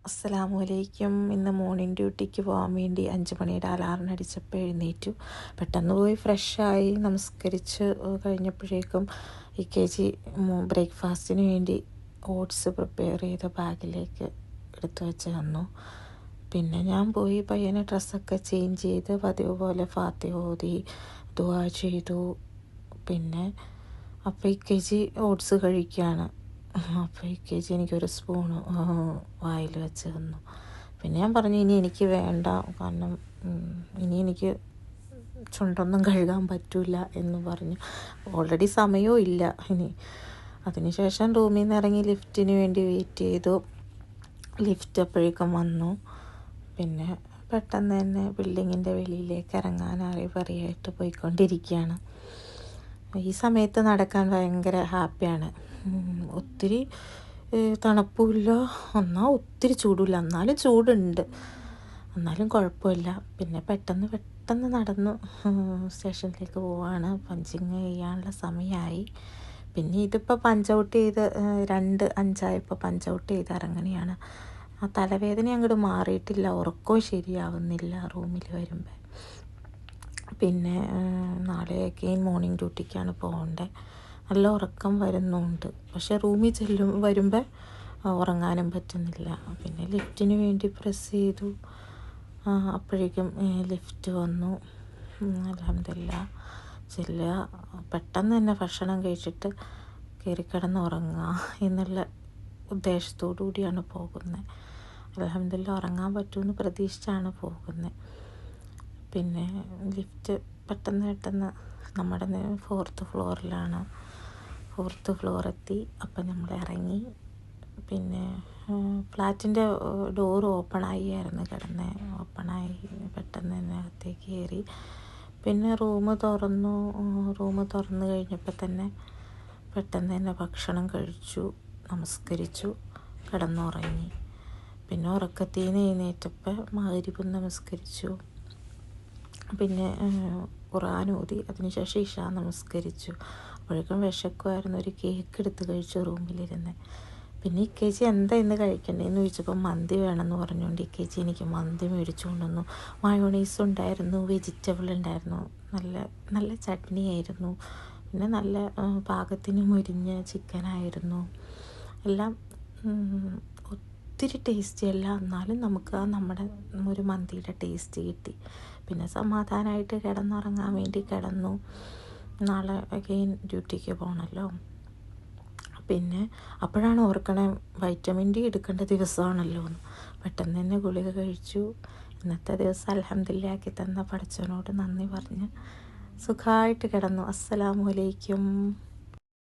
അസ്സലാമലൈക്കും. ഇന്ന് മോർണിംഗ് ഡ്യൂട്ടിക്ക് പോകാൻ വേണ്ടി 5 മണിയുടെ അലാറം അടിച്ചപ്പോൾ എഴുന്നേറ്റു. പെട്ടെന്ന് പോയി ഫ്രഷായി നമസ്കരിച്ച് കഴിഞ്ഞപ്പോഴേക്കും EKG ബ്രേക്ക്ഫാസ്റ്റിന് വേണ്ടി ഓട്സ് പ്രിപ്പയർ ചെയ്ത ബാഗിലേക്ക് എടുത്തു വെച്ച് തന്നു. പിന്നെ ഞാൻ പോയി പയ്യനെ ഡ്രസ്സൊക്കെ ചേഞ്ച് ചെയ്ത് പതിവ് പോലെ ഫാത്തിഹ ഓതി ദുആ ചെയ്തു. പിന്നെ അപ്പോൾ EKG ഓട്സ് കഴിക്കുകയാണ്. അപ്പോൾ EKG എനിക്കൊരു സ്പൂണ് വായിൽ വെച്ച് തന്നു. പിന്നെ ഞാൻ പറഞ്ഞു ഇനി എനിക്ക് വേണ്ട, കാരണം ഇനി എനിക്ക് ചുണ്ടൊന്നും കഴുകാൻ പറ്റില്ല എന്ന് പറഞ്ഞു. ഓൾറെഡി സമയവും ഇല്ല ഇനി. അതിനുശേഷം റൂമിൽ നിന്ന് ഇറങ്ങി ലിഫ്റ്റിന് വേണ്ടി വെയിറ്റ് ചെയ്തു. ലിഫ്റ്റ് അപ്പോഴേക്കും വന്നു. പിന്നെ പെട്ടെന്ന് തന്നെ ബിൽഡിങ്ങിൻ്റെ വെളിയിലേക്ക് ഇറങ്ങാൻ അറിയായിട്ട് പോയിക്കൊണ്ടിരിക്കുകയാണ്. ഈ സമയത്ത് നടക്കാൻ ഭയങ്കര ഹാപ്പിയാണ്. ഒത്തിരി തണുപ്പില്ല, എന്നാൽ ഒത്തിരി ചൂടില്ല, എന്നാലും ചൂടുണ്ട്, എന്നാലും കുഴപ്പമില്ല. പിന്നെ പെട്ടെന്ന് നടന്നു സ്റ്റേഷനിലേക്ക് പോവാണ്. പഞ്ചിങ് ചെയ്യാനുള്ള സമയമായി. പിന്നെ ഇതിപ്പോൾ പഞ്ച് ഔട്ട് ചെയ്ത് 2:05 പഞ്ച് ഔട്ട് ചെയ്ത് ഇറങ്ങനെയാണ്. ആ തലവേദന അങ്ങോട്ട് മാറിയിട്ടില്ല, ഉറക്കവും ശരിയാവുന്നില്ല റൂമിൽ വരുമ്പോൾ. പിന്നെ നാളെ അഗെയിൻ മോർണിംഗ് ഡ്യൂട്ടിക്കാണ് പോകേണ്ടത്. നല്ല ഉറക്കം വരുന്നുണ്ട്, പക്ഷേ റൂമിൽ വരുമ്പോൾ ഉറങ്ങാനും പറ്റുന്നില്ല. പിന്നെ ലിഫ്റ്റിന് വേണ്ടി പ്രസ് ചെയ്തു. അപ്പോഴേക്കും ലിഫ്റ്റ് വന്നു. അൽഹംദുലില്ലാഹ് ചെല്ലുക, പെട്ടെന്ന് തന്നെ ഭക്ഷണം കഴിച്ചിട്ട് കയറിക്കിടന്ന് ഉറങ്ങുക എന്നുള്ള ഉദ്ദേശത്തോടു കൂടിയാണ് പോകുന്നത്. അൽഹംദുലില്ലാഹ് ഉറങ്ങാൻ പറ്റുമെന്ന് പ്രതീക്ഷിച്ചാണ് പോകുന്നത്. പിന്നെ ലിഫ്റ്റ് പെട്ടെന്ന് നമ്മുടെ 4th ഫ്ലോറിലാണ്. 4th ഫ്ലോർ എത്തി. അപ്പം നമ്മൾ ഇറങ്ങി. പിന്നെ ഫ്ലാറ്റിൻ്റെ ഡോറ് ഓപ്പണായിരുന്നു ഓപ്പണായി പെട്ടെന്ന് തന്നെ അകത്തേക്ക് കയറി. പിന്നെ റൂം തുറന്നു കഴിഞ്ഞപ്പോൾ തന്നെ പെട്ടെന്ന് തന്നെ ഭക്ഷണം കഴിച്ചു, നമസ്കരിച്ചു, കിടന്നുറങ്ങി. പിന്നെ ഉറക്കത്തിൽ നിന്ന് എഴുന്നേറ്റപ്പോൾ മഗ്‌രിബ് നമസ്കരിച്ചു. പിന്നെ ഖുർആൻ ഓതി, അതിനുശേഷം ഇശാ നമസ്കരിച്ചു. അപ്പോഴേക്കും വിശക്കുമായിരുന്നു. ഒരു കേക്ക് എടുത്ത് കഴിച്ചു റൂമിലിരുന്ന്. പിന്നെ EKG എന്താ ഇന്ന് കഴിക്കണ്ടേന്ന് ചോദിച്ചപ്പോൾ മന്തി വേണമെന്ന് പറഞ്ഞുകൊണ്ട് EKG എനിക്ക് മന്തി മേടിച്ചു കൊണ്ടുവന്നു. മയോണൈസ് ഉണ്ടായിരുന്നു, വെജിറ്റബിൾ ഉണ്ടായിരുന്നു, നല്ല ചട്നി ആയിരുന്നു. പിന്നെ നല്ല പാകത്തിന് മുരിഞ്ഞ ചിക്കനായിരുന്നു. എല്ലാം ഒത്തിരി ടേസ്റ്റി അല്ല, എന്നാലും നമുക്ക് നമ്മുടെ ഒരു മന്തിയുടെ ടേസ്റ്റ് കിട്ടി. പിന്നെ സമാധാനമായിട്ട് കിടന്നുറങ്ങാൻ വേണ്ടി കിടന്നു. നാളെ അഗെയിൻ ഡ്യൂട്ടിക്ക് പോകണമല്ലോ. പിന്നെ അപ്പോഴാണ് ഓർക്കണേ വൈറ്റമിൻ D എടുക്കേണ്ട ദിവസമാണല്ലോ എന്ന്. പെട്ടെന്ന് തന്നെ ഗുളിക കഴിച്ചു. ഇന്നത്തെ ദിവസം അൽഹംദുലില്ലാഹ് ആക്കി തന്ന പടച്ചവനോട് നന്ദി പറഞ്ഞ് സുഖമായിട്ട് കിടന്നു. അസ്സലാമു അലൈക്കും.